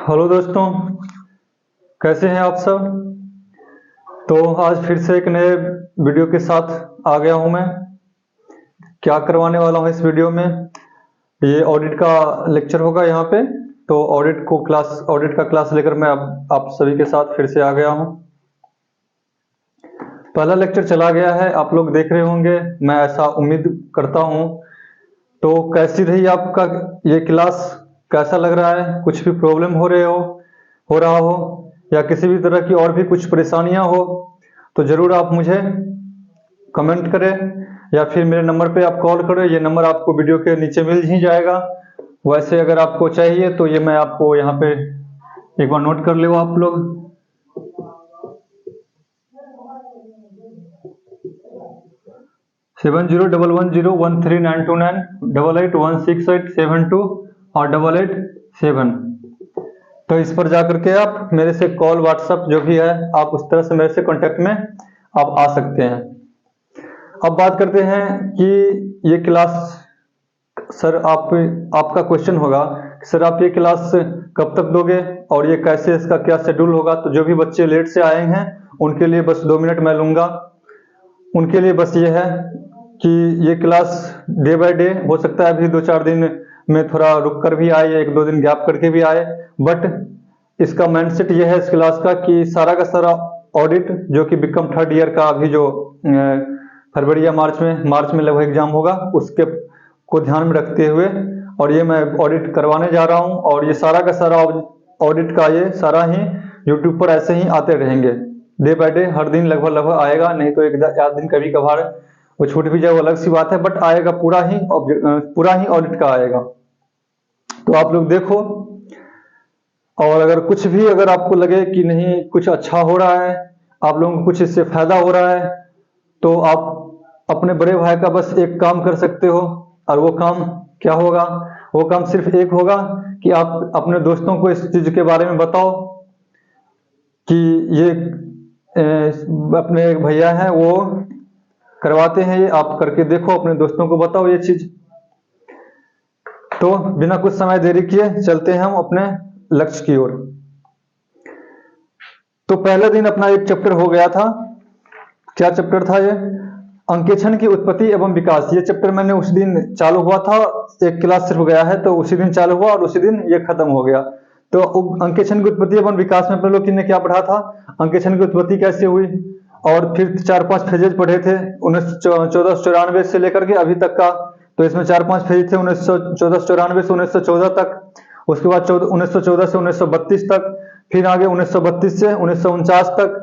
Hello दोस्तों, कैसे हैं आप सब। तो आज फिर से एक नए वीडियो के साथ आ गया हूं मैं। क्या करवाने वाला हूं इस वीडियो में, ये ऑडिट का लेक्चर होगा यहाँ पे। तो ऑडिट का क्लास लेकर मैं अब आप सभी के साथ फिर से आ गया हूं। पहला लेक्चर चला गया है, आप लोग देख रहे होंगे, मैं ऐसा उम्मीद करता हूं। तो कैसी रही आपका ये क्लास, कैसा लग रहा है? कुछ भी प्रॉब्लम हो रहा हो या किसी भी तरह की और भी कुछ परेशानियां हो तो ज़रूर आप मुझे कमेंट करें या फिर मेरे नंबर पे आप कॉल करें। ये नंबर आपको वीडियो के नीचे मिल ही जाएगा। वैसे अगर आपको चाहिए तो ये मैं आपको यहाँ पे एक बार नोट कर लो आप लोग। 7011013929 881687 और 887। तो इस पर जाकर के आप मेरे से कॉल व्हाट्सएप जो भी है आप उस तरह से मेरे से कांटेक्ट में आप आ सकते हैं। अब बात करते हैं कि ये क्लास सर आपका क्वेश्चन होगा सर आप ये क्लास कब तक दोगे और ये कैसे, इसका क्या शेड्यूल होगा। तो जो भी बच्चे लेट से आए हैं उनके लिए बस 2 मिनट मैं लूँगा। उनके लिए बस ये है कि ये क्लास डे बाय डे हो सकता है, अभी 2-4 दिन में थोड़ा रुक कर भी आए या 1-2 दिन गैप करके भी आए, बट इसका माइंडसेट ये है इस क्लास का कि सारा का सारा ऑडिट जो कि बीकॉम 3rd ईयर का अभी जो फरवरी या मार्च में लगभग एग्जाम होगा उसके को ध्यान में रखते हुए और ये मैं ऑडिट करवाने जा रहा हूँ। और ये सारा का सारा ऑडिट का ये सारा ही यूट्यूब पर ऐसे ही आते रहेंगे डे बाय डे, हर दिन लगभग आएगा। नहीं तो एक आध दिन कभी कभार वो छूट भी जाए वो अलग सी बात है, बट आएगा पूरा ही ऑडिट का आएगा। तो आप लोग देखो, और अगर आपको लगे कि नहीं कुछ अच्छा हो रहा है, आप लोगों को कुछ इससे फायदा हो रहा है, तो आप अपने बड़े भाई का बस एक काम कर सकते हो। और वो काम क्या होगा? वो काम सिर्फ एक होगा कि आप अपने दोस्तों को इस चीज के बारे में बताओ कि ये अपने एक भैया हैं वो करवाते हैं, ये आप करके देखो, अपने दोस्तों को बताओ ये चीज। तो बिना कुछ समय देरी किए चलते हैं हम अपने लक्ष्य की ओर। तो पहले दिन अपना एक चैप्टर हो गया था। क्या चैप्टर था ये? अंकेक्षण की उत्पत्ति एवं विकास। ये चैप्टर मैंने उस दिन चालू हुआ था, एक क्लास सिर्फ गया है तो उसी दिन चालू हुआ और उसी दिन ये खत्म हो गया। तो अंकेक्षण की उत्पत्ति एवं विकास में अपने लोग ने क्या पढ़ा था? अंकेक्षण की उत्पत्ति कैसे हुई, और फिर 4-5 फेजेज पढ़े थे 1494 से लेकर के अभी तक का। तो इसमें 4-5 फेज थे 1494 से 1914 तक, उसके बाद 1914 से 1932 तक, फिर आगे 1932 से 1949 तक,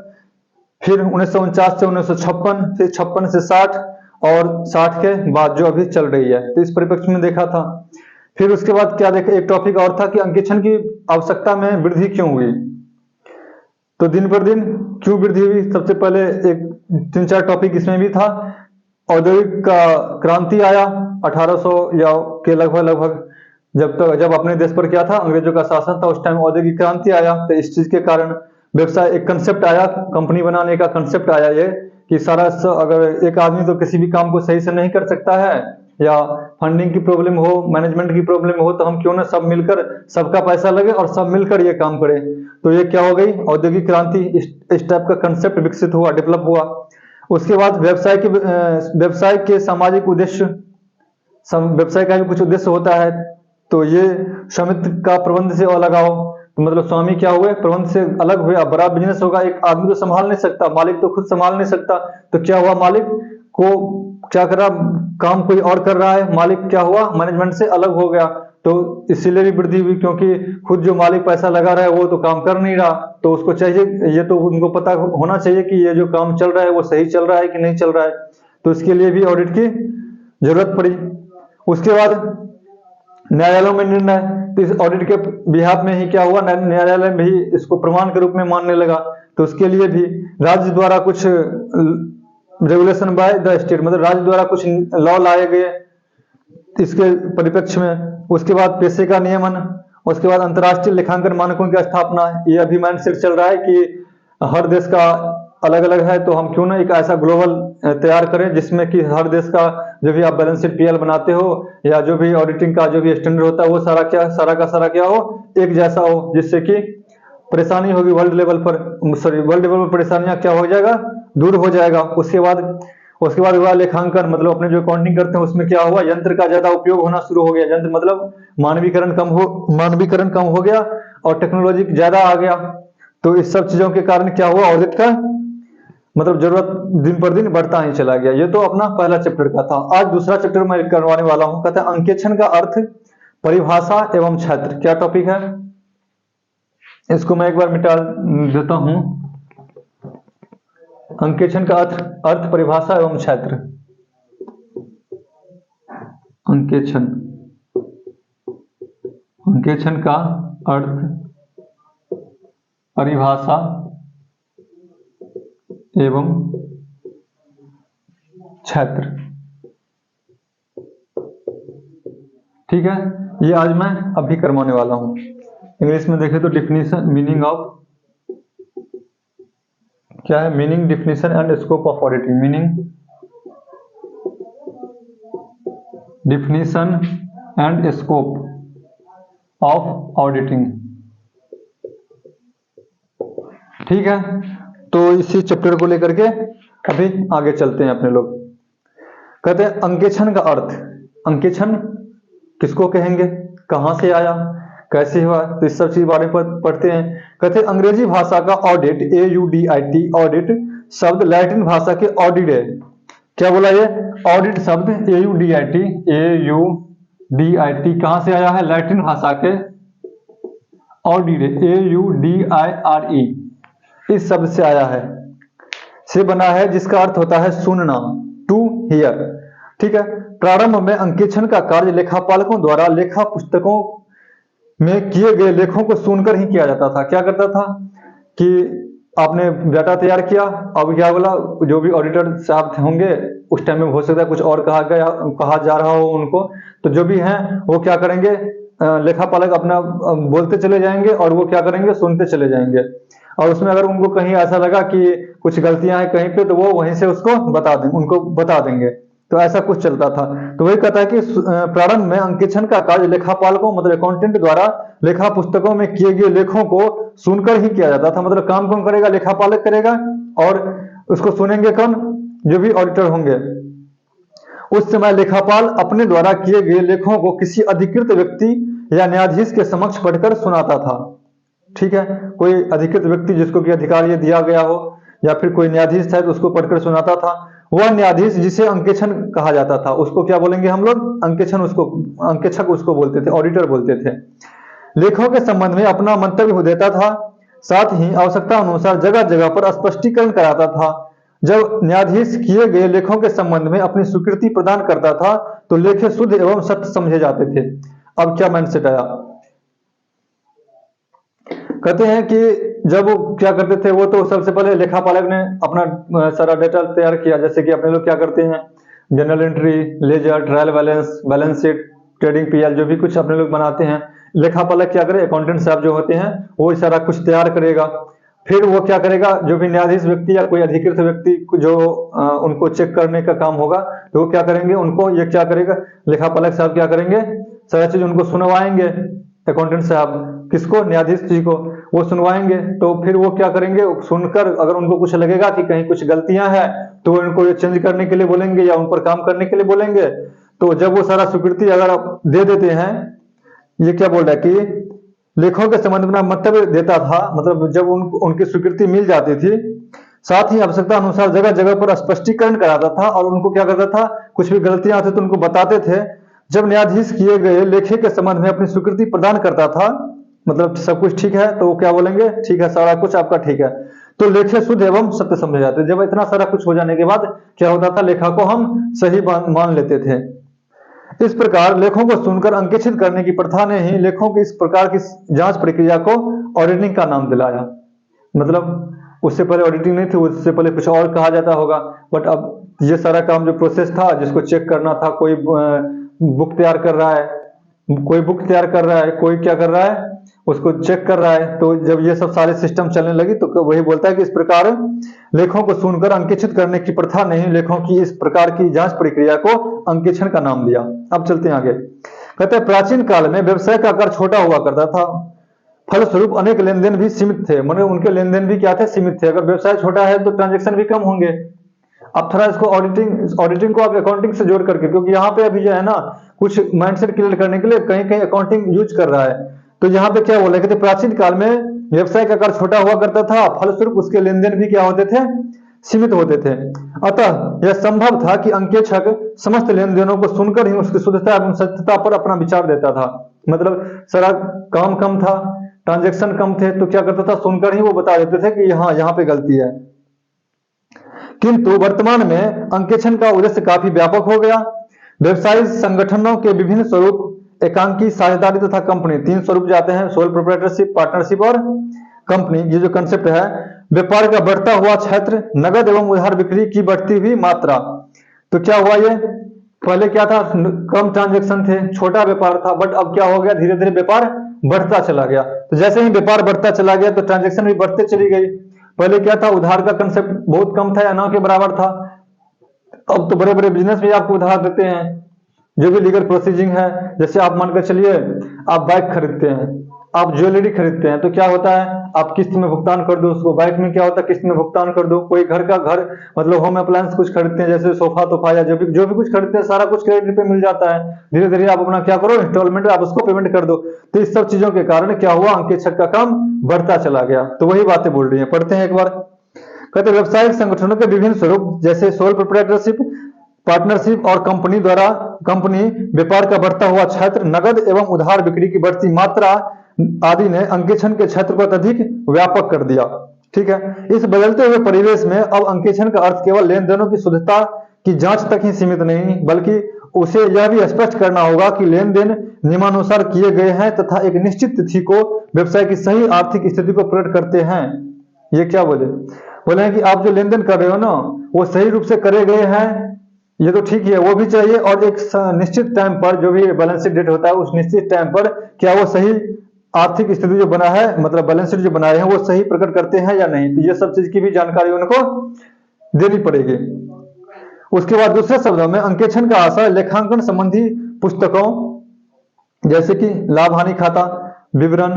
फिर 1949 से 1956, फिर 56 से 60 और 60 के बाद जो अभी चल रही है। तो इस परिप्रेक्ष्य में देखा था। फिर उसके बाद क्या देखा, एक टॉपिक और था कि अंकेक्षण की आवश्यकता में वृद्धि क्यों हुई। तो दिन पर दिन क्यों वृद्धि हुई, सबसे पहले एक 3-4 टॉपिक इसमें भी था। औद्योगिक का क्रांति आया 1800 या के लगभग, जब अपने देश पर क्या था, अंग्रेजों का शासन था, उस टाइम औद्योगिक क्रांति आया। तो इस चीज के कारण व्यवसाय एक कंसेप्ट आया, कंपनी बनाने का कंसेप्ट आया ये कि अगर एक आदमी तो किसी भी काम को सही से नहीं कर सकता है, या फंडिंग की प्रॉब्लम हो, मैनेजमेंट की प्रॉब्लम हो, तो हम क्यों ना सब मिलकर, सबका पैसा लगे और सब मिलकर ये काम करें। तो ये क्या हो गई, औद्योगिक क्रांति। इस टाइप का कंसेप्ट विकसित हुआ, डेवलप हुआ। उसके बाद व्यवसाय के सामाजिक उद्देश्य, व्यवसाय का भी कुछ उद्देश्य होता है। तो ये स्वामित्व का प्रबंध से अलग आओ, तो मतलब स्वामी क्या हुए, प्रबंध से अलग हुए। अब बड़ा बिजनेस होगा, एक आदमी तो संभाल नहीं सकता, मालिक तो खुद संभाल नहीं सकता। तो क्या हुआ, मालिक को क्या कर रहा, काम कोई और कर रहा है, मालिक क्या हुआ, मैनेजमेंट से अलग हो गया। तो इसीलिए भी वृद्धि हुई, क्योंकि खुद जो मालिक पैसा लगा रहा है वो तो काम कर नहीं रहा। तो उसको चाहिए, ये तो उनको पता होना चाहिए कि ये जो काम चल रहा है वो सही चल रहा है कि नहीं चल रहा है। तो इसके लिए भी ऑडिट की जरूरत पड़ी। उसके बाद न्यायालयों में निर्णय, तो इस ऑडिट के बिहाफ में ही क्या हुआ, न्यायालय भी इसको प्रमाण के रूप में मानने लगा। तो उसके लिए भी राज्य द्वारा कुछ रेगुलेशन बाय द स्टेट, मतलब राज्य द्वारा कुछ लॉ लाए गए इसके परिप्रेक्ष्य में। उसके बाद पेशे का नियमन, उसके बाद अंतर्राष्ट्रीय लेखांकन मानकों की स्थापना। ये अभी माइंडसेट चल रहा है कि हर देश का अलग अलग है, तो हम क्यों ना एक ऐसा ग्लोबल तैयार करें जिसमें कि हर देश का जो भी आप बैलेंस शीट पीएल बनाते हो या जो भी ऑडिटिंग का जो भी स्टैंडर्ड होता है वो सारा का सारा क्या हो, एक जैसा हो, जिससे कि परेशानी होगी वर्ल्ड लेवल पर, वर्ल्ड लेवल पर परेशानियां क्या हो जाएगा, दूर हो जाएगा। उसके बाद हुआ लेखांकन, मतलब अपने जो अकाउंटिंग करते हैं उसमें क्या हुआ, यंत्र का ज्यादा उपयोग होना शुरू हो गया। यंत्र मतलब मानवीकरण कम हो गया और टेक्नोलॉजी ज्यादा आ गया। तो इस सब चीजों के कारण क्या हुआ, ऑडिट का मतलब जरूरत दिन पर दिन बढ़ता ही चला गया। ये तो अपना पहला चैप्टर का था। आज दूसरा चैप्टर मैं करवाने वाला हूं, कहते हैं अंकेक्षण का अर्थ, परिभाषा एवं क्षेत्र। क्या टॉपिक है, इसको मैं एक बार मिटा देता हूं। अंकेक्षण का अर्थ, परिभाषा एवं क्षेत्र। अंकेक्षण का अर्थ, परिभाषा एवं क्षेत्र। ठीक है, ये आज मैं अभी करवाने वाला हूं। इंग्लिश में देखें तो डिफिनीशन, मीनिंग ऑफ, क्या है, meaning, definition and scope of auditing. Meaning, definition and scope of auditing. ठीक है, तो इसी चैप्टर को लेकर के अभी आगे चलते हैं अपने लोग। कहते हैं अंकेक्षण का अर्थ। अंकेक्षण किसको कहेंगे, कहां से आया, कैसे हुआ, तो इस सब चीज बारे में पढ़ते हैं। कहते हैं अंग्रेजी भाषा का ऑडिट, AUDIT, ऑडिट शब्द लैटिन भाषा के ऑडिट है। क्या बोला ये, ऑडिट शब्द AUDIT कहां से आया है, लैटिन भाषा के ऑडिट, AUDIRE, इस शब्द से आया है, से बना है, जिसका अर्थ होता है सुनना, टू हियर। ठीक है, प्रारंभ में अंकेक्षण का कार्य लेखापालकों द्वारा लेखा पुस्तकों में किए गए लेखों को सुनकर ही किया जाता था। क्या करता था कि आपने डाटा तैयार किया, अब क्या बोला, जो भी ऑडिटर साहब होंगे उस टाइम में हो सकता है कुछ और कहा जा रहा हो उनको, तो जो भी हैं वो क्या करेंगे, लेखापालक अपना बोलते चले जाएंगे और वो क्या करेंगे, सुनते चले जाएंगे। और उसमें अगर उनको कहीं ऐसा लगा कि कुछ गलतियां हैं कहीं पे, तो वो वहीं से उसको उनको बता देंगे। तो ऐसा कुछ चलता था। तो वही कहता है कि प्रारंभ में अंकेक्षण का कार्य लेखापालकों मतलब अकाउंटेंट द्वारा लेखा पुस्तकों में किए गए लेखों को सुनकर ही किया जाता था। मतलब काम कौन करेगा, लेखापालक करेगा, और उसको सुनेंगे कौन, जो भी ऑडिटर होंगे। उस समय लेखापाल अपने द्वारा किए गए लेखों को किसी अधिकृत व्यक्ति या न्यायाधीश के समक्ष पढ़कर सुनाता था। ठीक है, कोई अधिकृत व्यक्ति जिसको कि अधिकार ये दिया गया हो, या फिर कोई न्यायाधीश है तो उसको पढ़कर सुनाता था। वह न्यायाधीश जिसे अंकेक्षण कहा जाता था, उसको क्या बोलेंगे हम लोग, अंकेक्षण, उसको अंकेक्षक उसको बोलते थे, ऑडिटर बोलते थे। लेखों के संबंध में अपना मंतव्य देता था, साथ ही आवश्यकता अनुसार जगह जगह पर स्पष्टीकरण कराता था। जब न्यायाधीश किए गए लेखों के संबंध में अपनी स्वीकृति प्रदान करता था तो लेखे शुद्ध एवं सत्य समझे जाते थे। अब क्या माइंडसेट आया, कहते हैं कि जब वो क्या करते थे, वो तो सबसे पहले लेखापालक ने अपना सारा डेटा तैयार किया। जैसे कि अपने लोग क्या करते हैं, general entry, ledger, trial balance, balance sheet, trading P L, जो भी कुछ अपने लोग बनाते हैं, लेखापालक क्या करे, अकाउंटेंट साहब जो होते हैं वो सारा कुछ तैयार करेगा। फिर वो क्या करेगा, जो भी न्यायाधीश व्यक्ति या कोई अधिकृत व्यक्ति जो उनको चेक करने का काम होगा, तो वो क्या करेंगे, उनको ये क्या करेगा, लेखापालक साहब क्या करेंगे, सारा चीज उनको सुनवाएंगे। अकाउंटेंट साहब किसको, न्यायाधीश जी को, वो सुनवाएंगे। तो फिर वो क्या करेंगे, सुनकर अगर उनको कुछ लगेगा कि कहीं कुछ गलतियां हैं तो उनको ये चेंज करने के लिए बोलेंगे या उन पर काम करने के लिए बोलेंगे। तो जब वो सारा स्वीकृति अगर आप दे देते हैं, ये क्या बोल रहा है कि लेखों के संबंध में मंतव्य देता था, मतलब जब उनकी स्वीकृति मिल जाती थी, साथ ही आवश्यकता अनुसार जगह जगह पर स्पष्टीकरण कराता था और उनको क्या करता था, कुछ भी गलतियां आती तो उनको बताते थे। जब न्यायाधीश किए गए लेखे के संबंध में अपनी स्वीकृति प्रदान करता था, मतलब सब कुछ ठीक है, तो वो क्या बोलेंगे, ठीक है, सारा कुछ आपका ठीक है, तो लेखे शुद्ध एवं सत्य समझे जाते। जब इतना सारा कुछ हो जाने के बाद क्या होता था, लेखा को हम सही मान लेते थे। इस प्रकार लेखों को सुनकर अंकेक्षित करने की प्रथा ने ही लेखों की इस प्रकार की जांच प्रक्रिया को ऑडिटिंग का नाम दिलाया। मतलब उससे पहले ऑडिटिंग नहीं थी, उससे पहले कुछ और कहा जाता होगा, बट अब ये सारा काम जो प्रोसेस था, जिसको चेक करना था, कोई बुक तैयार कर रहा है, कोई क्या कर रहा है, उसको चेक कर रहा है। तो जब ये सब सारे सिस्टम चलने लगी तो वही बोलता है कि इस प्रकार लेखों को सुनकर अंकेक्षित करने की प्रथा नहीं, लेखों की इस प्रकार की जांच प्रक्रिया को अंकेक्षण का नाम दिया। अब चलते हैं आगे। कहते हैं प्राचीन काल में व्यवसाय का आकार छोटा हुआ करता था, फलस्वरूप अनेक लेन देन भी सीमित थे। मतलब उनके लेन देन भी क्या थे? सीमित थे। अगर व्यवसाय छोटा है तो ट्रांजेक्शन भी कम होंगे। अब थोड़ा इसको ऑडिटिंग को आप अकाउंटिंग से जोड़ करके, क्योंकि यहाँ पे अभी जो है ना कुछ माइंडसेट क्लियर करने के लिए कहीं कहीं अकाउंटिंग यूज कर रहा है। तो यहाँ पे क्या बोला कि प्राचीन काल में व्यवसाय का आकार छोटा हुआ करता था, फलस्वरूप उसके लेन देन भी क्या होते थे? सीमित होते थे। अतः यह संभव था कि अंकेक्षक समस्त लेन देनों को सुनकर ही उसकी शुद्धता एवं सत्यता पर अपना विचार देता था। मतलब सारा काम कम था, ट्रांजेक्शन कम थे, तो क्या करता था? सुनकर ही वो बता देते थे कि हाँ यहाँ पे गलती है। किंतु वर्तमान में अंकेक्षण का उद्देश्य काफी व्यापक हो गया। व्यवसायिक संगठनों के विभिन्न स्वरूप, एकांकी, साझेदारी तथा कंपनी, 3 स्वरूप जाते हैं, सोल प्रोप्राइटरशिप, पार्टनरशिप और कंपनी। ये जो कंसेप्ट है, व्यापार का बढ़ता हुआ क्षेत्र, नगद एवं उधार बिक्री की बढ़ती हुई मात्रा। तो क्या हुआ? ये पहले क्या था? कम ट्रांजेक्शन थे, छोटा व्यापार था, बट अब क्या हो गया? धीरे धीरे व्यापार बढ़ता चला गया। तो जैसे ही व्यापार बढ़ता चला गया तो ट्रांजेक्शन भी बढ़ते चली गई। पहले क्या था? उधार का कंसेप्ट बहुत कम था या ना के बराबर था। अब तो बड़े बड़े बिजनेस भी आपको उधार देते हैं, जो भी लीगल प्रोसीजिंग है। जैसे आप मानकर चलिए, आप बाइक खरीदते हैं, आप ज्वेलरी खरीदते हैं, तो क्या होता है? आप किस्त में भुगतान कर दो उसको। बाइक में क्या होता है? किस्त में भुगतान कर दो। कोई घर मतलब होम अप्लायंस कुछ खरीदते हैं, जैसे सोफा तोफा या जो भी कुछ खरीदते हैं, सारा कुछ क्रेडिट पे मिल जाता है। धीरे धीरे आप अपना क्या करो? इंस्टॉलमेंट आप उसको पेमेंट कर दो। तो इस सब चीजों के कारण क्या हुआ? अंकेक्षक का काम बढ़ता चला गया। तो वही बातें बोल रही है, पढ़ते हैं एक बार। कहते व्यवसायिक संगठनों के विभिन्न स्वरूप, जैसे सोल प्रोप्राइटरशिप, पार्टनरशिप और कंपनी व्यापार का बढ़ता हुआ क्षेत्र, नगद एवं उधार बिक्री की बढ़ती मात्रा आदि ने अंकेक्षण के क्षेत्र को अधिक व्यापक कर दिया। ठीक है। इस बदलते हुए परिवेश में अब अंकेक्षण का अर्थ केवल लेन देनों की शुद्धता की जांच तक ही सीमित नहीं, बल्कि उसे यह भी स्पष्ट करना होगा कि लेन देन नियमानुसार किए गए हैं तथा एक निश्चित तिथि को व्यवसाय की सही आर्थिक स्थिति को प्रकट करते हैं। ये क्या बोले हैं कि आप जो लेन देन कर रहे हो ना, वो सही रूप से करे गए हैं, ये तो ठीक है, वो भी चाहिए। और एक निश्चित टाइम पर, जो भी बैलेंस शीट डेट होता है, उस निश्चित टाइम पर क्या वो सही आर्थिक स्थिति जो बना है, मतलब बैलेंस शीट जो बनाए हैं, वो सही प्रकट करते हैं या नहीं। तो ये सब चीज की भी जानकारी उनको देनी पड़ेगी। उसके बाद दूसरे शब्दों में अंकेक्षण का आशय लेखांकन संबंधी पुस्तकों, जैसे कि लाभ हानि खाता, विवरण,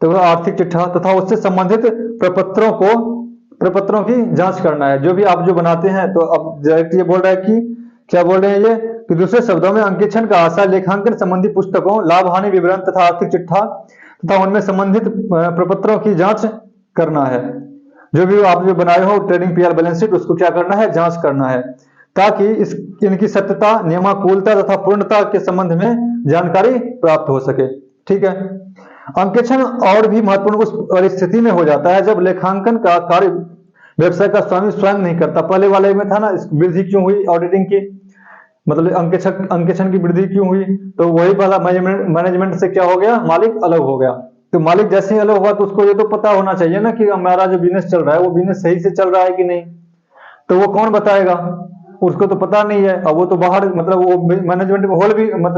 तो आर्थिक चिट्ठा तथा उससे संबंधित प्रपत्रों की जांच करना है। जो भी आप जो बनाते हैं, तो अब डायरेक्ट ये बोल रहा है कि क्या बोल रहे हैं ये कि दूसरे शब्दों में अंकेक्षण का आशय लेखांकन संबंधी पुस्तकों, लाभ हानि विवरण तथा आर्थिक चिट्ठा तथा उनमें संबंधित प्रपत्रों की जांच करना है। जो भी आप जो बनाए हो ट्रेडिंग पीआर बैलेंस शीट, उसको क्या करना है? जांच करना है, ताकि इनकी सत्यता, नियमानुकूलता तथा पूर्णता के संबंध में जानकारी प्राप्त हो सके। ठीक है। अंकेक्षण और भी महत्वपूर्ण उस परिस्थिति में हो जाता है जब लेखांकन का कार्य व्यवसाय का स्वामी स्वयं नहीं करता। पहले वाले में था ना, वृद्धि क्यों हुई ऑडिटिंग की, मतलब अंकेक्षण की वृद्धि क्यों हुई? तो वही वाला मैनेजमेंट से क्या हो गया? मालिक अलग हो गया। तो मालिक जैसे ही अलग हुआ तो उसको ये तो पता होना चाहिए ना कि हमारा जो बिजनेस चल रहा है वो बिजनेस सही से चल रहा है कि नहीं। तो वो कौन बताएगा? उसको तो पता नहीं है। अब वो तो बाहर, मतलब वो मैनेजमेंट में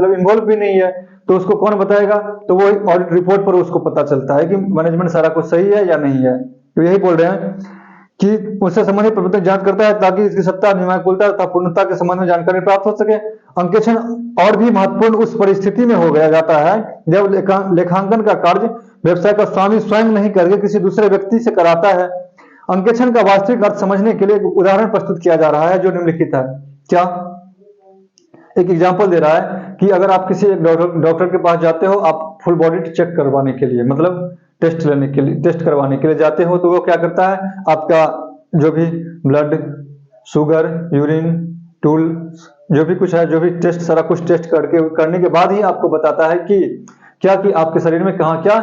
इन्वॉल्व भी नहीं है, तो उसको कौन बताएगा? तो वो ऑडिट रिपोर्ट पर उसको पता चलता है कि मैनेजमेंट सारा कुछ सही है या नहीं है। तो यही बोल रहे हैं कि उससे संबंधित प्रपत्र जांच करता है ताकि इसकी सत्ता, नियमानुकूलता तथा पूर्णता के संबंध में जानकारी प्राप्त हो सके। अंकेक्षण और भी महत्वपूर्ण उस परिस्थिति में हो गया जाता है जब लेखांकन का कार्य व्यवसाय का स्वामी स्वयं नहीं करके किसी दूसरे व्यक्ति से कराता है। अंकेक्षण का वास्तविक अर्थ समझने के लिए एक उदाहरण प्रस्तुत किया जा रहा है जो निम्नलिखित है। क्या? एक एग्जांपल दे रहा है कि अगर आप किसी एक डॉक्टर के पास जाते हो, आप फुल बॉडी चेक करवाने के लिए, मतलब टेस्ट करवाने के लिए जाते हो, तो वो क्या करता है? आपका जो भी ब्लड, शुगर, यूरिन, टूल, जो भी कुछ है, जो भी टेस्ट, सारा कुछ टेस्ट करने के बाद ही आपको बताता है कि क्या कि आपके शरीर में कहाँ क्या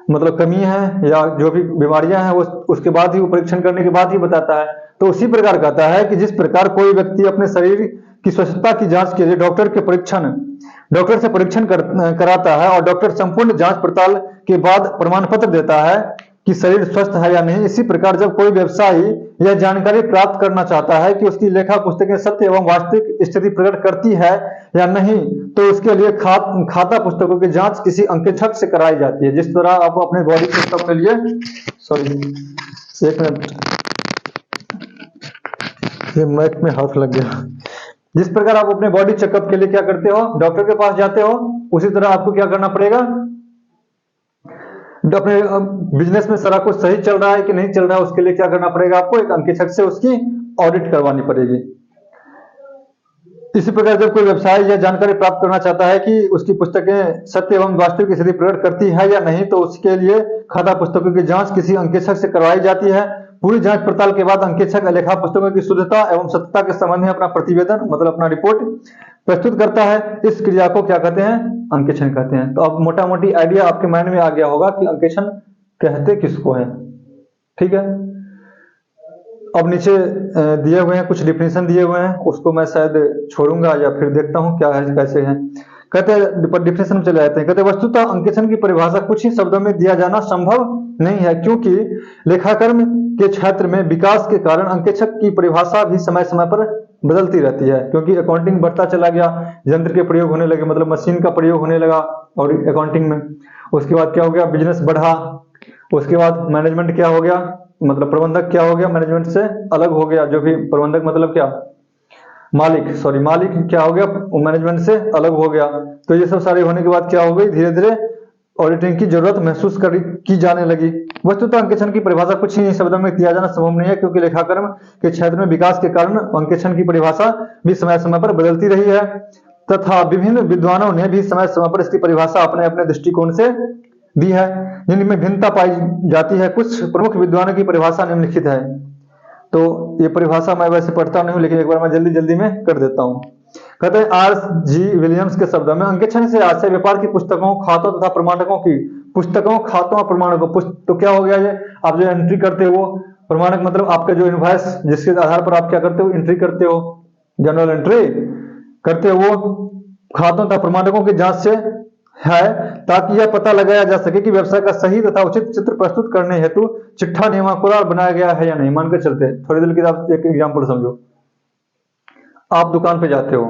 मतलब कमी है या जो भी बीमारियां हैं, वो उसके बाद ही, वो परीक्षण करने के बाद ही बताता है। तो उसी प्रकार कहता है कि जिस प्रकार कोई व्यक्ति अपने शरीर की स्वच्छता की जांच के लिए डॉक्टर से परीक्षण कराता है और डॉक्टर संपूर्ण जांच पड़ताल के बाद प्रमाण पत्र देता है कि शरीर स्वस्थ है या नहीं, इसी प्रकार जब कोई व्यवसायी यह जानकारी प्राप्त करना चाहता है कि उसकी लेखा पुस्तकें सत्य एवं वास्तविक स्थिति प्रकट करती है या नहीं, तो उसके लिए खाता पुस्तकों की जांच किसी अंकेक्षक से कराई जाती है। जिस तरह आप अपने बॉडी चेकअप के लिए, सॉरी एक मिनट, ये माइक में हाथ लग गया। जिस प्रकार आप अपने बॉडी चेकअप के लिए क्या करते हो, डॉक्टर के पास जाते हो, उसी तरह आपको क्या करना पड़ेगा, अपने बिजनेस में सारा कुछ सही चल रहा है कि नहीं चल रहा है, उसके लिए क्या करना पड़ेगा, आपको एक अंकेक्षक से उसकी ऑडिट करवानी पड़ेगी। इसी प्रकार जब कोई व्यवसाय यह जानकारी प्राप्त करना चाहता है कि उसकी पुस्तकें सत्य एवं वास्तविक स्थिति प्रकट करती है या नहीं, तो उसके लिए खाता पुस्तकों की जांच किसी अंकेक्षक से करवाई जाती है। पूरी जांच पड़ताल के बाद अंकेक्षक लेखा पुस्तकों की शुद्धता एवं सत्यता के संबंध में अपना प्रतिवेदन मतलब अपना रिपोर्ट प्रस्तुत करता है। इस क्रिया को क्या कहते हैं, अंकेक्षण कहते हैं। तो अब मोटा मोटी आइडिया आपके माइंड में आ गया होगा कि अंकेक्षण कहते किसको है। ठीक है, अब नीचे दिए हुए हैं कुछ डिफिनेशन दिए हुए हैं, उसको मैं शायद छोड़ूंगा या फिर देखता हूं क्या है कैसे है। कहते हैं डिफिनेशन में चले जाते हैं। कहते हैं वस्तुतः अंकेक्षण की परिभाषा कुछ ही शब्दों में दिया जाना संभव नहीं है, क्योंकि लेखाकर्म के क्षेत्र में विकास के कारण अंकेक्षक की परिभाषा भी समय समय पर बदलती रहती है। क्योंकि अकाउंटिंग बढ़ता चला गया, यंत्र के प्रयोग होने लगे, मतलब मशीन का प्रयोग होने लगा और अकाउंटिंग में। उसके बाद क्या हो गया, बिजनेस बढ़ा। उसके बाद मैनेजमेंट क्या हो गया, मतलब प्रबंधक क्या हो गया, मैनेजमेंट से अलग हो गया। जो भी प्रबंधक मतलब क्या, मालिक, सॉरी मालिक क्या हो गया, मैनेजमेंट से अलग हो गया। तो ये सब सारे होने के बाद क्या हो गई, धीरे धीरे ऑडिटिंग की जरूरत महसूस की जाने लगी। वस्तुतः अंकेक्षण की परिभाषा कुछ ही शब्दों में दिया जाना संभव नहीं है, क्योंकि लेखाकर्म के क्षेत्र में विकास के कारण अंकेक्षण की परिभाषा भी समय समय पर बदलती रही है, तथा विभिन्न विद्वानों ने भी समय समय पर इसकी परिभाषा अपने अपने दृष्टिकोण से दी है, जिनमें भिन्नता पाई जाती है। कुछ प्रमुख विद्वानों की परिभाषा निम्नलिखित है। तो ये परिभाषा मैं वैसे पढ़ता नहीं हूं, लेकिन एक बार मैं जल्दी जल्दी में कर देता हूं। कहते हैं R.G. विलियम्स के शब्दों में अंकेक्षण से आशय व्यापार की पुस्तकों, खातों तथा प्रमाणकों की पुस्तकों, खातों और प्रमाणकों। तो क्या हो गया, ये आप जो एंट्री करते हो, प्रमाणक मतलब आपका जो इनवॉइस जिसके आधार पर आप क्या करते हो, एंट्री करते हो, जनरल एंट्री करते हो, वो खातों तथा प्रमाणकों की जांच से है, ताकि यह पता लगाया जा सके कि व्यवसाय का सही तथा उचित चित्र प्रस्तुत करने हेतु चिट्ठा नियमानुसार बनाया गया है या नहीं। मान के चलते थोड़ी देर के बाद एक एग्जांपल समझो। आप दुकान पे जाते हो,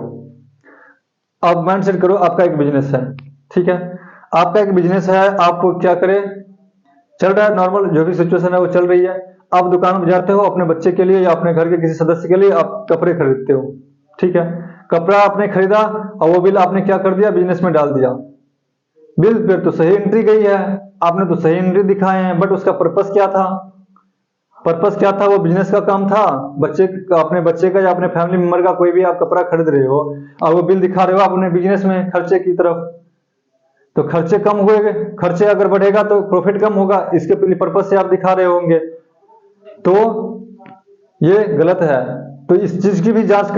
आप माइंड सेट करो आपका एक बिजनेस है, ठीक है, आपका एक बिजनेस है, आप क्या करें, चल रहा है नॉर्मल, जो भी सिचुएशन है वो चल रही है। आप दुकान में जाते हो, अपने बच्चे के लिए या अपने घर के किसी सदस्य के लिए आप कपड़े खरीदते हो, ठीक है, कपड़ा आपने खरीदा और वो बिल आपने क्या कर दिया, बिजनेस में डाल दिया। बिल पे तो सही एंट्री गई है, आपने तो सही एंट्री दिखाए हैं, बट उसका पर्पस क्या था, पर्पस क्या था, वो बिजनेस का काम था, बच्चे का, अपने बच्चे का या अपने फैमिली मेंबर का कोई भी आप कपड़ा खरीद रहे हो और वो बिल दिखा रहे हो अपने बिजनेस में खर्चे की तरफ, तो खर्चे कम हुए, खर्चे अगर बढ़ेगा तो प्रॉफिट कम होगा, इसके पर्पस से आप दिखा रहे होंगे, तो ये गलत है। तो इस चीज की भी जांच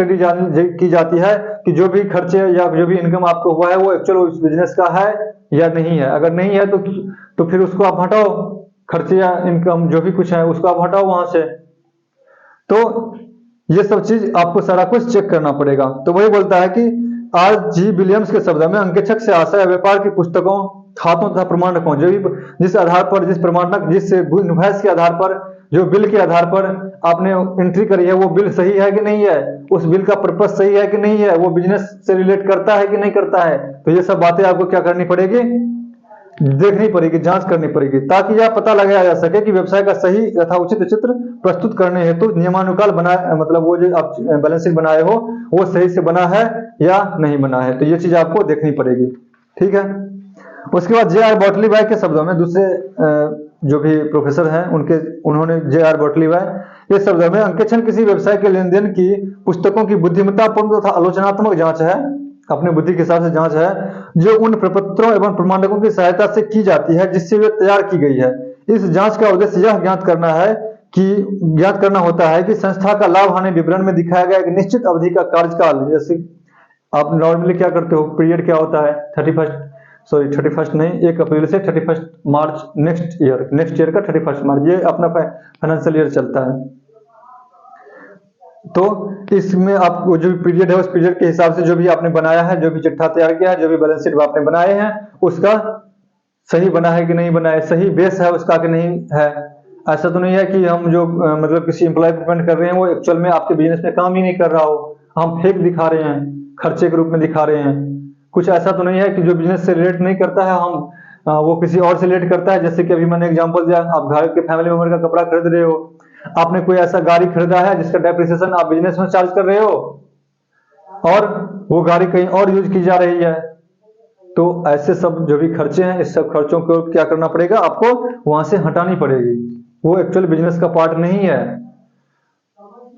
की जाती है कि जो भी खर्चे या जो भी इनकम आपको हुआ है वो एक्चुअल उस बिजनेस का है या नहीं है। अगर नहीं है तो फिर उसको आप हटाओ, खर्चे या इनकम जो भी कुछ है उसको आप हटाओ वहां से। तो ये सब चीज आपको सारा कुछ चेक करना पड़ेगा। तो वही बोलता है कि R.G. विलियम्स के शब्दों में अंकेक्षक से आशय व्यापार की पुस्तकों, खातों तथा प्रमाणकों, जो भी जिस आधार पर, जिस प्रमाणक, जिस इनवॉइस के आधार पर, जो बिल के आधार पर आपने एंट्री करी है, वो बिल सही है कि नहीं है, उस बिल का पर्पस सही है कि नहीं है, वो बिजनेस से रिलेट करता है कि नहीं करता है। तो ये सब बातें आपको क्या करनी पड़ेगी, देखनी पड़ेगी, जांच करनी पड़ेगी, ताकि यह पता लगाया जा सके कि व्यवसाय का सही तथा उचित चित्र प्रस्तुत करने हेतु नियमानुसार बना, मतलब वो जो आप बैलेंस शीट बनाए हो वो सही से बना है या नहीं बना है। तो ये चीज आपको देखनी पड़ेगी, ठीक है। उसके बाद J.R. बॉटलीबाय के शब्दों में, दूसरे जो भी प्रोफेसर हैं उन्होंने J.R. बॉटलीबाय के शब्दों में अंकेक्षण किसी व्यवसाय के लेन देन की पुस्तकों की बुद्धिमत्तापूर्ण तथा आलोचनात्मक जांच है, अपने बुद्धि के हिसाब से जांच है, जो उन प्रपत्रों एवं प्रमाणकों की सहायता से की जाती है जिससे वे तैयार की गई है। इस जांच का उद्देश्य यह ज्ञात करना होता है कि संस्था का लाभ हानि विवरण में दिखाया गया एक निश्चित अवधि का कार्यकाल, जैसे आप नॉर्मली क्या करते हो, पीरियड क्या होता है, 31 नहीं, 1 अप्रैल से 31 मार्च नेक्स्ट ईयर का 31 मार्च, ये अपना फाइनेंशियल ईयर चलता है। तो इसमें आपको जो भी पीरियड है उस पीरियड के हिसाब से जो भी आपने बनाया है, जो भी चिट्ठा तैयार किया है, जो भी बैलेंस शीट आपने बनाए हैं, उसका सही बना है कि नहीं बना है, सही बेस है उसका कि नहीं है। ऐसा तो नहीं है कि हम जो मतलब किसी एम्प्लॉय को पेमेंट कर रहे हैं वो एक्चुअल में आपके बिजनेस में काम ही नहीं कर रहा हो, हम फेक दिखा रहे हैं, खर्चे के रूप में दिखा रहे हैं। कुछ ऐसा तो नहीं है कि जो बिजनेस से रिलेट नहीं करता है हम वो किसी और से रिलेट करता है। जैसे कि अभी मैंने एग्जांपल दिया, आप घर के फैमिली मेंबर का कपड़ा खरीद रहे हो, आपने कोई ऐसा गाड़ी खरीदा है जिसका डेप्रिसिएशन आप बिजनेस में चार्ज कर रहे हो और वो गाड़ी कहीं और यूज की जा रही है, तो ऐसे सब जो भी खर्चे हैं इस सब खर्चों को क्या करना पड़ेगा, आपको वहां से हटानी पड़ेगी, वो एक्चुअल बिजनेस का पार्ट नहीं है।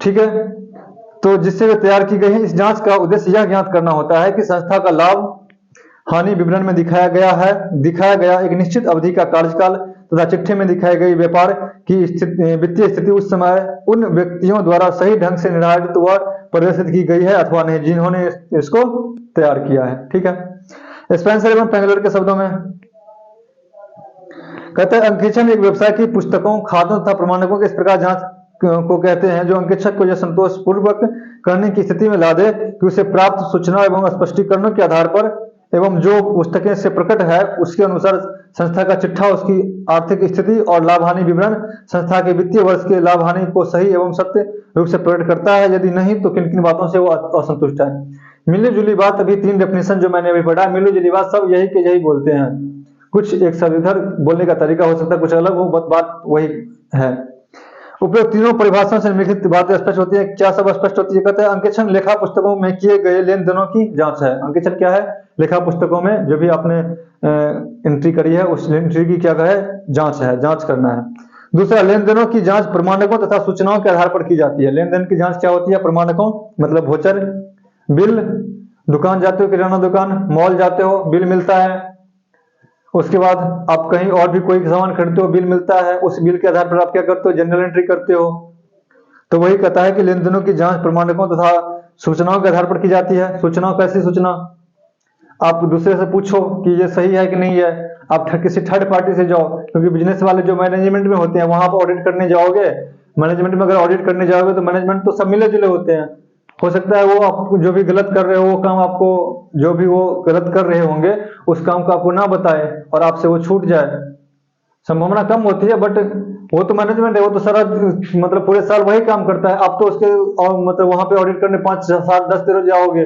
ठीक है, तो जिससे वे तैयार की गई है। इस जांच का उद्देश्य यह ज्ञात करना होता है कि संस्था का लाभ हानि विवरण में दिखाया गया एक निश्चित अवधि का कार्यकाल तथा चिट्ठी में दिखाई गई व्यापार की वित्तीय स्थिति उस समय उन व्यक्तियों द्वारा सही ढंग से निर्धारित व प्रदर्शित की गई है अथवा नहीं जिन्होंने इसको तैयार किया है। ठीक है। स्पेंसर एवं पेंगलर के शब्दों में कहते हैं, अंकेक्षण एक व्यवसाय की पुस्तकों, खातों तथा प्रमाणकों के इस प्रकार जांच को कहते हैं जो अंकेक्षक को यह संतोष पूर्वक करने की स्थिति में ला दे कि उसे प्राप्त सूचना एवं स्पष्टीकरणों के आधार पर एवं जो पुस्तकें से प्रकट है उसके अनुसार संस्था का चिट्ठा, उसकी आर्थिक स्थिति और लाभ हानि विवरण संस्था के वित्तीय वर्ष के लाभ हानि को सही एवं सत्य रूप से प्रकट करता है। यदि नहीं तो किन किन बातों से वो असंतुष्ट है। मिली जुली बात, अभी 3 डेफिनेशन जो मैंने अभी पढ़ा, मिली जुली बात सब यही के यही बोलते हैं। कुछ एक सब इधर बोलने का तरीका हो सकता है, कुछ अलग हो, बात वही है। उपयुक्त तीनों परिभाषाओं से निम्नलिखित बातें स्पष्ट होती है। क्या सब स्पष्ट होती है? कहते हैं अंकेक्षण लेखा पुस्तकों में किए गए लेन देनों की जांच है। अंकेक्षण क्या है? लेखा पुस्तकों में जो भी आपने एंट्री करी है उस एंट्री की क्या है? जांच है, जांच करना है। दूसरा, लेन देनों की जांच प्रमाणकों तथा सूचनाओं के आधार पर की जाती है। लेन देन की जांच क्या होती है? प्रमाणकों मतलब वोचर, बिल, दुकान जाते हो, किराना दुकान, मॉल जाते हो, बिल मिलता है। उसके बाद आप कहीं और भी कोई सामान खरीदते हो, बिल मिलता है, उस बिल के आधार पर आप क्या करते हो? जनरल एंट्री करते हो। तो वही कहता है कि लेन देनों की जांच प्रमाणकों तथा सूचनाओं के आधार पर की जाती है। सूचनाओं, कैसी सूचना? आप दूसरे से पूछो कि ये सही है कि नहीं है, आप किसी थर्ड पार्टी से जाओ, क्योंकि बिजनेस वाले जो मैनेजमेंट में होते हैं वहां पर ऑडिट करने जाओगे, मैनेजमेंट में अगर ऑडिट करने जाओगे तो मैनेजमेंट तो सब मिले जुले होते हैं। हो सकता है वो आप जो भी गलत कर रहे हो वो काम आपको, जो भी वो गलत कर रहे होंगे उस काम को आपको ना बताए और आपसे वो छूट जाए, संभावना कम होती है। बट वो तो मैनेजमेंट है, वो तो सारा मतलब पूरे साल वही काम करता है। आप तो उसके और मतलब वहां पे ऑडिट करने 5, 7, 10 दिन जाओगे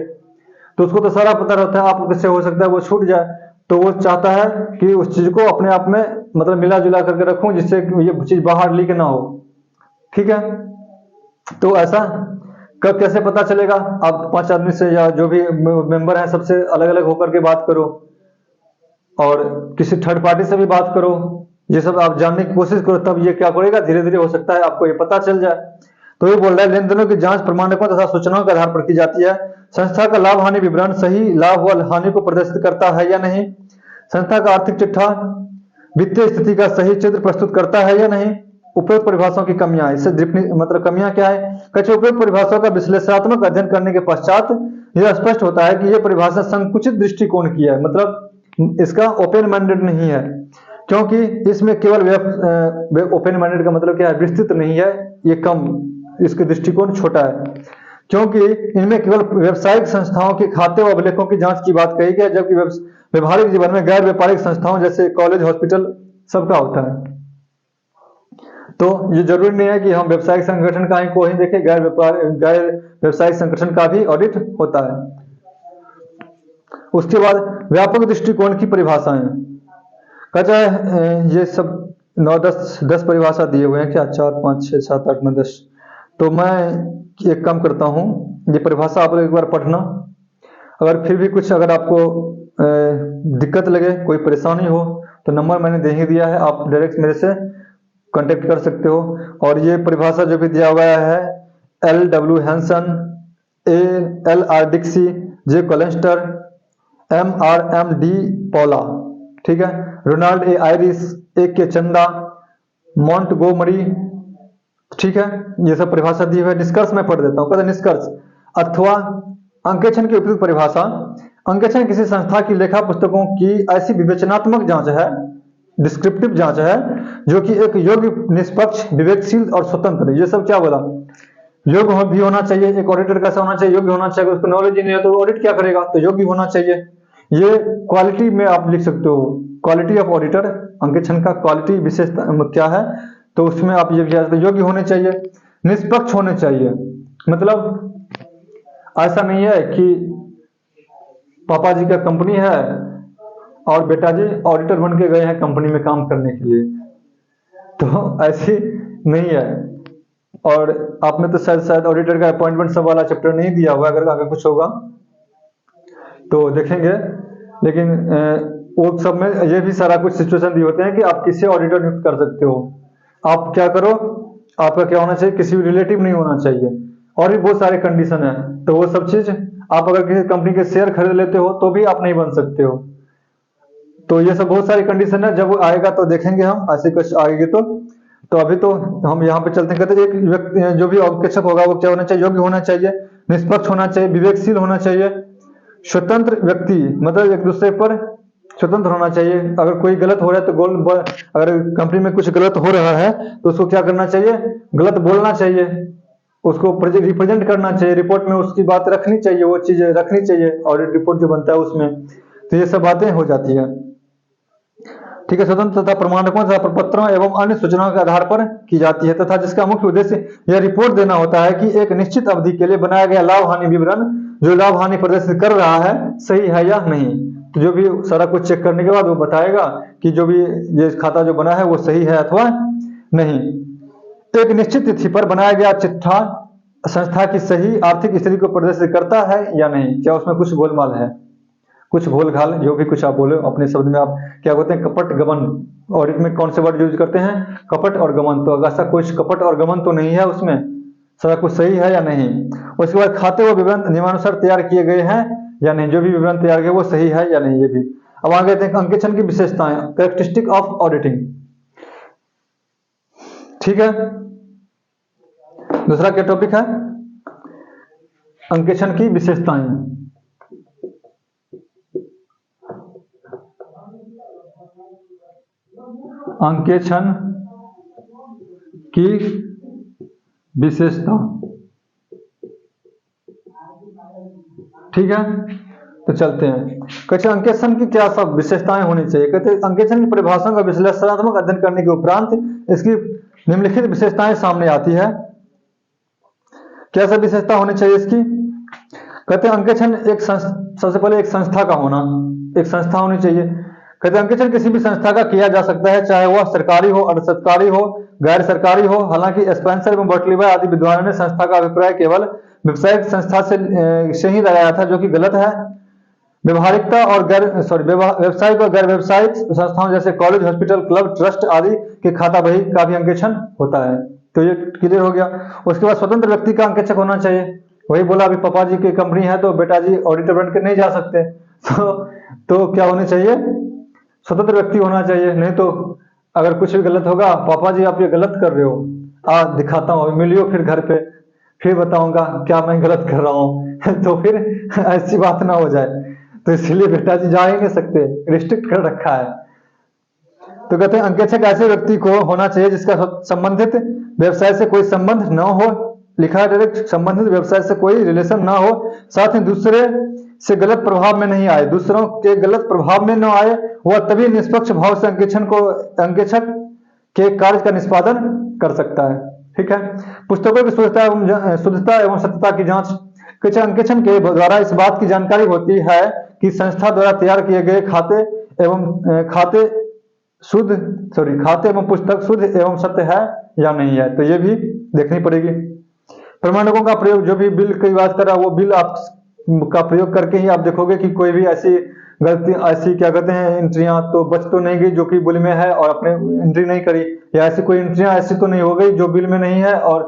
तो उसको तो सारा पता रहता है, आप किससे हो सकता है वो छूट जाए। तो वो चाहता है कि उस चीज को अपने आप में मतलब मिला जुला करके रखूं जिससे ये चीज बाहर लीक ना हो। ठीक है, तो ऐसा कब कैसे पता चलेगा? आप 5 आदमी से या जो भी मेंबर है सबसे अलग अलग होकर के बात करो और किसी थर्ड पार्टी से भी बात करो, ये सब आप जानने की कोशिश करो, तब ये क्या करेगा, धीरे धीरे हो सकता है आपको ये पता चल जाए। तो ये बोल रहा है लेन देनों की जांच प्रमाणकों तथा सूचनाओं के आधार पर की जाती है। संस्था का लाभ हानि विवरण सही लाभ व हानि को प्रदर्शित करता है या नहीं? संस्था का आर्थिक चिट्ठा वित्तीय स्थिति का सही चित्र प्रस्तुत करता है या नहीं? उपयुक्त परिभाषाओं की कमियां, इससे मतलब कमियां क्या है? कच्चे उपयुक्त परिभाषाओं का विश्लेषणात्मक अध्ययन करने के पश्चात यह स्पष्ट होता है कि यह परिभाषा संकुचित दृष्टिकोण की है, मतलब इसका ओपन माइंडेड नहीं है, क्योंकि इसमें केवल ओपन माइंडेड का मतलब क्या है? विस्तृत नहीं है, ये कम, इसके दृष्टिकोण छोटा है, क्योंकि इनमें केवल व्यावसायिक संस्थाओं के खाते व अभिलेखों की जांच की बात कही गई है, जबकि व्यवहारिक जीवन में गैर व्यापारिक संस्थाओं जैसे कॉलेज, हॉस्पिटल सबका होता है। तो ये जरूरी नहीं है कि हम व्यावसायिक संगठन का ही को ही देखें, गैर व्यावसायिक संगठन का भी ऑडिट होता है। उसके बाद व्यापक दृष्टिकोण की परिभाषाएं, कहता है ये सब 9-10 परिभाषा दिए हुए हैं क्या? 4, 5, 6, 7, 8, 9, 10। तो मैं एक काम करता हूँ, ये परिभाषा आप लोग एक बार पढ़ना, अगर फिर भी कुछ अगर आपको दिक्कत लगे, कोई परेशानी हो तो नंबर मैंने दे ही दिया है, आप डायरेक्ट मेरे से कांटेक्ट कर सकते हो। और ये परिभाषा जो भी दिया हुआ है L.W. Hansen, A.L.R. डिक्सी, J. कोलेस्टर, M.R.M.D. पॉला, ठीक है, रोनाल्ड ए आयरिस, A.K. चंदा, मॉन्टगोमरी, ठीक है, ये सब परिभाषा दी हुई है। निष्कर्ष मैं पढ़ देता हूँ। कहते निष्कर्ष अथवा अंकेक्षण की उपयुक्त परिभाषा, अंकेक्षण किसी संस्था की लेखा पुस्तकों की ऐसी विवेचनात्मक जांच है, डिस्क्रिप्टिव जांच है, जो कि एक योग्य, निष्पक्ष, विवेकशील और स्वतंत्र। ये सब क्या बोला? योग्य भी होना चाहिए। एक ऑडिटर कैसा होना चाहिए? योग्य होना चाहिए। उसको नॉलेज ही नहीं है तो ऑडिट क्या करेगा? तो योग्य होना चाहिए। ये क्वालिटी में आप लिख सकते हो, क्वालिटी ऑफ ऑडिटर, अंकेक्षण का क्वालिटी विशेषता क्या है, तो उसमें आप ये भी योग्य होने चाहिए, निष्पक्ष होने चाहिए। मतलब ऐसा नहीं है कि पापा जी का कंपनी है और बेटा जी ऑडिटर बन के गए हैं कंपनी में काम करने के लिए, तो ऐसी नहीं है। और आपने तो शायद ऑडिटर का अपॉइंटमेंट सब वाला चैप्टर नहीं दिया हुआ, अगर आगे कुछ होगा तो देखेंगे। लेकिन वो सब में ये भी सारा कुछ सिचुएशन दिए होते हैं कि आप किससे ऑडिटर नियुक्त कर सकते हो। आप क्या करो, आपका क्या होना चाहिए, किसी भी रिलेटिव नहीं होना चाहिए, और भी बहुत सारे कंडीशन है। तो वो सब चीज आप अगर किसी कंपनी के शेयर खरीद लेते हो तो भी आप नहीं बन सकते हो। तो ये सब बहुत सारी कंडीशन है, जब आएगा तो देखेंगे हम, ऐसे कुछ आएगी तो अभी तो हम यहाँ पे चलते हैं। कहते हैं एक व्यक्ति जो भी अंकेक्षक होगा वो क्या होना चाहिए, योग्य होना चाहिए, निष्पक्ष होना चाहिए, विवेकशील होना चाहिए, स्वतंत्र व्यक्ति, मतलब एक दूसरे पर स्वतंत्र होना चाहिए। अगर कोई गलत हो रहा है तो अगर कंपनी में कुछ गलत हो रहा है तो उसको क्या करना चाहिए, गलत बोलना चाहिए, उसको रिप्रेजेंट करना चाहिए, रिपोर्ट में उसकी बात रखनी चाहिए, वो चीजें रखनी चाहिए ऑडिट रिपोर्ट जो बनता है उसमें। तो ये सब बातें हो जाती है। ठीक है। स्वतंत्र तथा प्रमाणकों तथा प्रपत्रों एवं अन्य सूचनाओं के आधार पर की जाती है, तथा जिसका मुख्य उद्देश्य यह रिपोर्ट देना होता है कि एक निश्चित अवधि के लिए बनाया गया लाभ हानि विवरण जो लाभ हानि प्रदर्शित कर रहा है सही है या नहीं। तो जो भी सारा कुछ चेक करने के बाद वो बताएगा कि जो भी ये खाता जो बना है वो सही है अथवा नहीं। एक निश्चित तिथि पर बनाया गया चिट्ठा संस्था की सही आर्थिक स्थिति को प्रदर्शित करता है या नहीं, क्या उसमें कुछ गोलमाल है, कुछ भूल घाल, जो भी कुछ आप बोले अपने शब्द में, आप क्या बोलते हैं, कपट गमन। ऑडिट में कौन से वर्ड यूज करते हैं, कपट और गमन। तो अगर ऐसा कुछ कपट और गमन तो नहीं है उसमें, सारा कुछ सही है या नहीं। उसके बाद खाते व विवरण नियमानुसार तैयार किए गए हैं या नहीं, जो भी विवरण तैयार किए वो सही है या नहीं, ये भी। अब आगे देखते हैं अंकेक्षण की विशेषताएं, कैरेक्टरिस्टिक ऑफ ऑडिटिंग। ठीक है। दूसरा क्या टॉपिक है, अंकेक्षण की विशेषताएं। अंकेक्षण की विशेषता। ठीक है। तो चलते हैं, कहते हैं अंकेक्षण की क्या सब विशेषताएं होनी चाहिए। कहते हैं अंकेक्षण की परिभाषाओं का विश्लेषणात्मक अध्ययन करने के उपरांत इसकी निम्नलिखित विशेषताएं सामने आती है। क्या सब विशेषता होनी चाहिए इसकी। कहते हैं अंकेक्षण एक सबसे पहले एक संस्था का होना, एक संस्था होनी चाहिए। कहते हैं अंकेक्षण किसी भी संस्था का किया जा सकता है, चाहे वह सरकारी हो, अर्ध सरकारी हो, गैर सरकारी हो। हालांकि स्पेंसर एवं बर्टलीबाय आदि विद्वानों ने संस्था का अभिप्राय केवल व्यावसायिक संस्था से ही लगाया था, जो कि गलत है। व्यवहारिकता और व्यावसायिक और गैर व्यावसायिक संस्थाओं जैसे कॉलेज, हॉस्पिटल, क्लब, ट्रस्ट आदि के खाता बही का भी अंकेक्षण होता है। तो ये क्लियर हो गया। उसके बाद स्वतंत्र व्यक्ति का अंकेक्षक होना चाहिए। वही बोला अभी पापा जी की कंपनी है तो बेटा जी ऑडिटर बन के नहीं जा सकते, तो क्या होने चाहिए, स्वतंत्र व्यक्ति होना चाहिए। नहीं तो अगर कुछ भी गलत होगा, पापा जी आप ये गलत कर रहे हो, दिखाता हूँ, मिलियो फिर घर पे, फिर बताऊंगा क्या मैं गलत कर रहा हूँ तो फिर ऐसी बात ना हो जाए। तो इसलिए बेटा जी जा ही नहीं सकते, रिस्ट्रिक्ट कर रखा है। तो कहते हैं अंकेक्षक ऐसे व्यक्ति को होना चाहिए जिसका संबंधित व्यवसाय से कोई संबंध न हो, लिखा है डायरेक्ट, संबंधित व्यवसाय से कोई रिलेशन ना हो, साथ ही दूसरे से गलत प्रभाव में नहीं आए, दूसरों के गलत प्रभाव में न आए। वह तभी निष्पक्ष भाव से अंकेक्षक के कार्य का निष्पादन कर सकता है। ठीक है। पुस्तकों की शुद्धता एवं सत्यता की जांच। कुछ अंकेक्षण के द्वारा इस बात की जानकारी होती है कि संस्था द्वारा तैयार किए गए खाते एवं पुस्तक शुद्ध एवं सत्य है या नहीं है, तो ये भी देखनी पड़ेगी। प्रमाणकों का प्रयोग, जो भी बिल की बात कर रहा है वो बिल आप का प्रयोग करके ही आप देखोगे कि कोई भी ऐसी गलती, ऐसी क्या कहते हैं एंट्रियां तो बच तो नहीं गई जो कि बिल में है और आपने एंट्री नहीं करी, या ऐसी कोई एंट्रियां ऐसी तो नहीं हो गई जो बिल में नहीं है और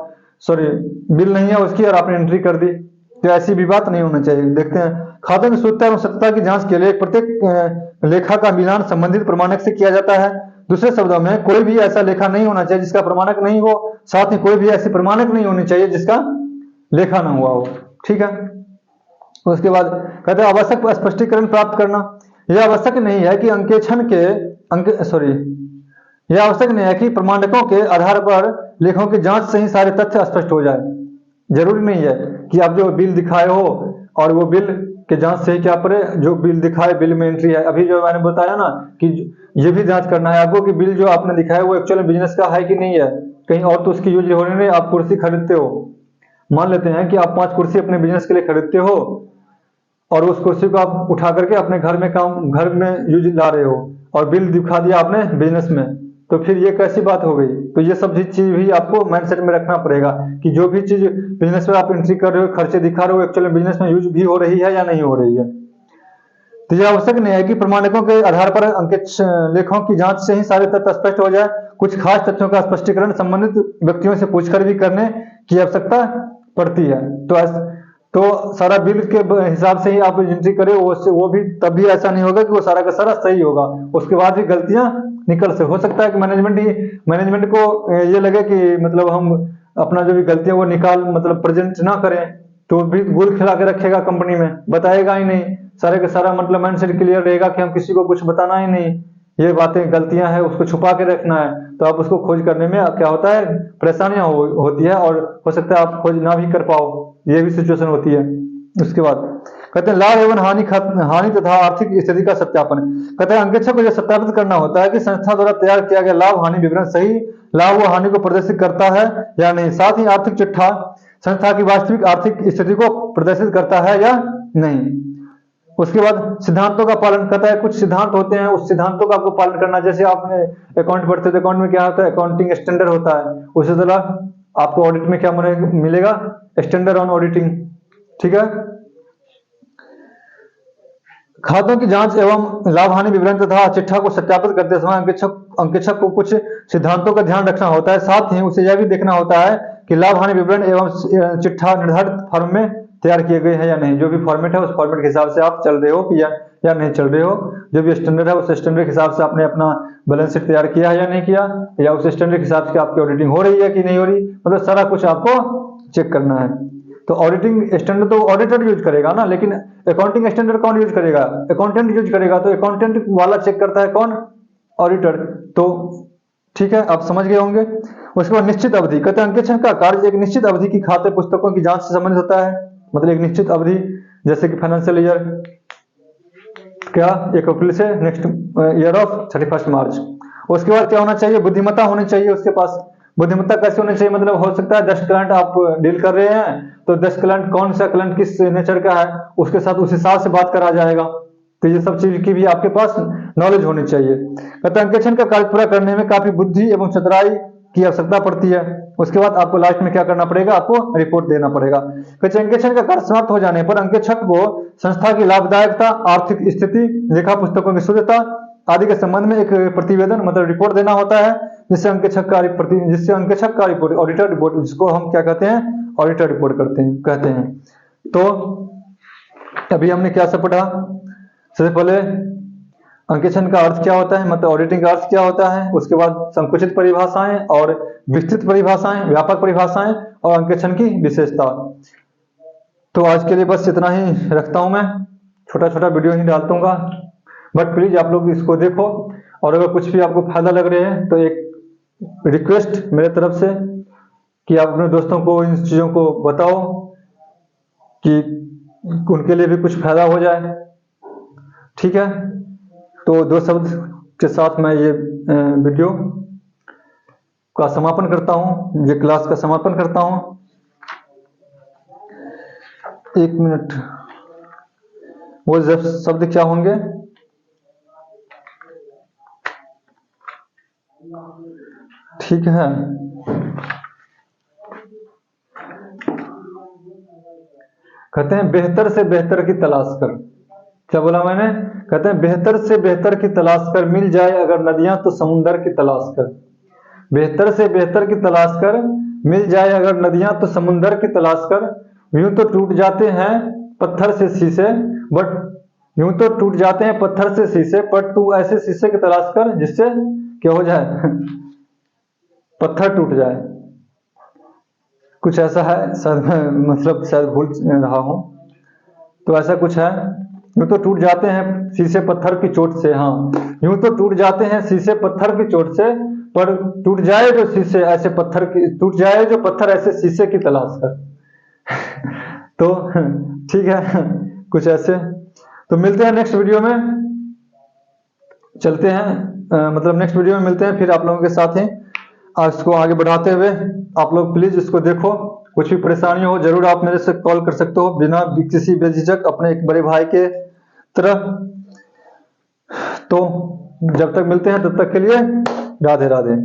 बिल नहीं है उसकी और आपने एंट्री कर दी, तो ऐसी भी बात नहीं होना चाहिए। देखते हैं खाते में शुद्धता एवं सत्यता की जांच के लिए प्रत्येक लेखा का मिलान संबंधित प्रमाणक से किया जाता है। दूसरे शब्दों में कोई भी ऐसा लेखा नहीं होना चाहिए जिसका प्रमाणक नहीं हो, साथ ही कोई भी ऐसी प्रमाणक नहीं होनी चाहिए जिसका लेखा ना हुआ हो। ठीक है। उसके बाद कहते हैं आवश्यक स्पष्टीकरण प्राप्त करना। यह आवश्यक नहीं है कि यह आवश्यक नहीं है कि प्रमाणकों के आधार पर लेखों की जांच से ही सारे तथ्य स्पष्ट हो जाए। जरूरी नहीं है कि आप जो बिल दिखाए हो और वो बिल के जांच से ही क्या पड़े, जो बिल दिखाए बिल में एंट्री है। अभी जो मैंने बताया ना कि ये भी जांच करना है आपको कि बिल जो आपने दिखाया वो एक्चुअल बिजनेस का है कि नहीं है, कहीं और तो उसकी यूज हो रही नहीं। आप कुर्सी खरीदते हो, मान लेते हैं कि आप 5 कुर्सी अपने बिजनेस के लिए खरीदते हो और उस कुर्सी को आप उठा करके अपने घर में यूज ला रहे हो और बिल दिखा दिया आपने बिजनेस में, तो फिर ये कैसी बात हो गई। तो ये सब चीज भी आपको माइंडसेट में रखना पड़ेगा कि जो भी चीज बिजनेस में आप एंट्री कर रहे हो, खर्चे दिखा रहे हो, एक्चुअली बिजनेस में यूज भी हो रही है या नहीं हो रही है। तो यह आवश्यक नहीं है कि प्रमाणिकों के आधार पर अंकित लेखों की जांच से ही सारे तथ्य स्पष्ट हो जाए। कुछ खास तथ्यों का स्पष्टीकरण संबंधित व्यक्तियों से पूछकर भी करने की आवश्यकता पड़ती है। तो सारा बिल के हिसाब से ही आप एंट्री करें, वो भी तब भी ऐसा नहीं होगा कि वो सारा का सारा सही होगा, उसके बाद भी गलतियां निकल से हो सकता है कि मैनेजमेंट को ये लगे कि मतलब हम अपना जो भी गलतियां वो निकाल मतलब प्रेजेंट ना करें, तो भी गुल खिला के रखेगा कंपनी में, बताएगा ही नहीं, सारे का सारा मतलब माइंडसेट क्लियर रहेगा कि हम किसी को कुछ बताना ही नहीं, ये बातें गलतियां हैं उसको छुपा के रखना है। तो आप उसको खोज करने में क्या होता है, परेशानियां होती है और हो सकता है आप खोज ना भी कर पाओ, ये भी सिचुएशन होती है। उसके बाद कहते हैं लाभ एवं हानि तथा आर्थिक स्थिति का सत्यापन। कहते हैं अंकेक्षक को यह सत्यापित करना होता है कि संस्था द्वारा तैयार किया गया लाभ हानि विवरण सही लाभ व हानि को प्रदर्शित करता है या नहीं। साथ ही आर्थिक चिट्ठा संस्था की वास्तविक आर्थिक स्थिति को प्रदर्शित करता है या नहीं। उसके बाद सिद्धांतों का पालन करता है, कुछ सिद्धांत होते हैं उस सिद्धांतों का आपको पालन करना। जैसे आपने अकाउंट पढ़ते थे, अकाउंट में क्या होता है, अकाउंटिंग स्टैंडर्ड होता है, उसी तरह आपको ऑडिट में क्या मिलेगा, स्टैंडर्ड ऑन ऑडिटिंग। ठीक है। खातों की जांच एवं लाभ हानि विवरण तथा चिट्ठा को सत्यापित करते समय अंकेक्षक को कुछ सिद्धांतों का ध्यान रखना होता है। साथ ही उसे यह भी देखना होता है कि लाभ हानि विवरण एवं चिट्ठा निर्धारित फॉर्म में तैयार किए गए हैं या नहीं। जो भी फॉर्मेट है उस फॉर्मेट के हिसाब से आप चल रहे हो कि या नहीं चल रहे हो। जो भी स्टैंडर्ड है उस स्टैंडर्ड के हिसाब से आपने अपना बैलेंस शीट तैयार किया है या नहीं किया, या उस स्टैंडर्ड के हिसाब से आपकी ऑडिटिंग हो रही है कि नहीं हो रही, मतलब सारा कुछ आपको चेक करना है। तो ऑडिटिंग स्टैंडर्ड तो ऑडिटर यूज करेगा ना, लेकिन अकाउंटिंग स्टैंडर्ड कौन यूज करेगा, अकाउंटेंट यूज करेगा। तो अकाउंटेंट वाला चेक करता है कौन, ऑडिटर। तो ठीक है, आप समझ गए होंगे। उसके बाद निश्चित अवधि, कहते हैं अंकेक्षण का कार्य एक निश्चित अवधि की खाते पुस्तकों की जांच से संबंधित होता है। मतलब एक निश्चित अवधि, जैसे कि फाइनेंशियल ईयर क्या 1 अप्रैल से नेक्स्ट ईयर ऑफ 31 मार्च। उसके बाद क्या होना चाहिए, बुद्धिमत्ता होनी चाहिए उसके पास। बुद्धिमत्ता कैसे होनी चाहिए, मतलब हो सकता है 10 क्लाइंट आप डील कर रहे हैं, तो 10 क्लाइंट कौन सा क्लाइंट किस नेचर का है उसके साथ उस हिसाब से बात करा जाएगा। तो ये सब चीज की भी आपके पास नॉलेज होनी चाहिए। कहते हैं अंकेक्षण का कार्य पूरा करने में काफी बुद्धि एवं चतुराई की आवश्यकता पड़ती है। उसके बाद आपको लास्ट में क्या करना पड़ेगा, आपको रिपोर्ट देना पड़ेगा। कहते हैं अंकेक्षण का कार्य समाप्त हो जाने पर अंकेक्षक को संस्था की लाभदायकता, आर्थिक स्थिति, लेखा पुस्तकों की शुद्धता आदि के संबंध में एक प्रतिवेदन मतलब रिपोर्ट देना होता है, जिससे अंकेक्षक का रिपोर्ट ऑडिटर रिपोर्ट, जिसको हम क्या कहते हैं, ऑडिटर रिपोर्ट कहते हैं। तो अभी हमने क्या सब पढ़ा, सबसे पहले अंकेक्षण का अर्थ क्या होता है, मतलब ऑडिटिंग का अर्थ क्या होता है। उसके बाद संकुचित परिभाषाएं और विस्तृत परिभाषाएं, व्यापक परिभाषाएं और अंकेक्षण की विशेषता। तो आज के लिए बस इतना ही रखता हूं मैं, छोटा छोटा वीडियो ही डाल दूंगा, बट प्लीज आप लोग इसको देखो। और अगर कुछ भी आपको फायदा लग रहे हैं तो एक रिक्वेस्ट मेरे तरफ से कि आप अपने दोस्तों को इन चीजों को बताओ कि उनके लिए भी कुछ फायदा हो जाए। ठीक है, तो 2 शब्द के साथ मैं ये वीडियो का समापन करता हूं, ये क्लास का समापन करता हूं। 1 मिनट, वो शब्द क्या होंगे, ठीक है। कहते हैं बेहतर से बेहतर की तलाश कर, क्या बोला मैंने, कहते हैं बेहतर से बेहतर की तलाश कर, मिल जाए अगर नदियां तो समुंदर की तलाश कर। बेहतर से बेहतर की तलाश कर, मिल जाए अगर नदियां तो समुंदर की तलाश कर। यूं तो टूट जाते हैं पत्थर से शीशे, बट यूं तो टूट जाते हैं पत्थर से शीशे, पर तू ऐसे शीशे की तलाश कर जिससे क्या हो जाए पत्थर टूट जाए। कुछ ऐसा है, शायद मतलब शायद भूल रहा हूं, तो ऐसा कुछ है। यूं तो टूट जाते हैं शीशे पत्थर की चोट से, हाँ, यूं तो टूट जाते हैं शीशे पत्थर की चोट से, पर टूट जाए जो शीशे ऐसे पत्थर की, टूट जाए जो पत्थर ऐसे शीशे की तलाश कर तो ठीक है, कुछ ऐसे। तो मिलते हैं नेक्स्ट वीडियो में, चलते हैं, मतलब नेक्स्ट वीडियो में मिलते हैं फिर आप लोगों के साथ ही। आज इसको आगे बढ़ाते हुए आप लोग प्लीज इसको देखो, कुछ भी परेशानी हो जरूर आप मेरे से कॉल कर सकते हो, बिना किसी बेझिझक, अपने एक बड़े भाई के तरह। तो जब तक मिलते हैं तब तक के लिए राधे राधे।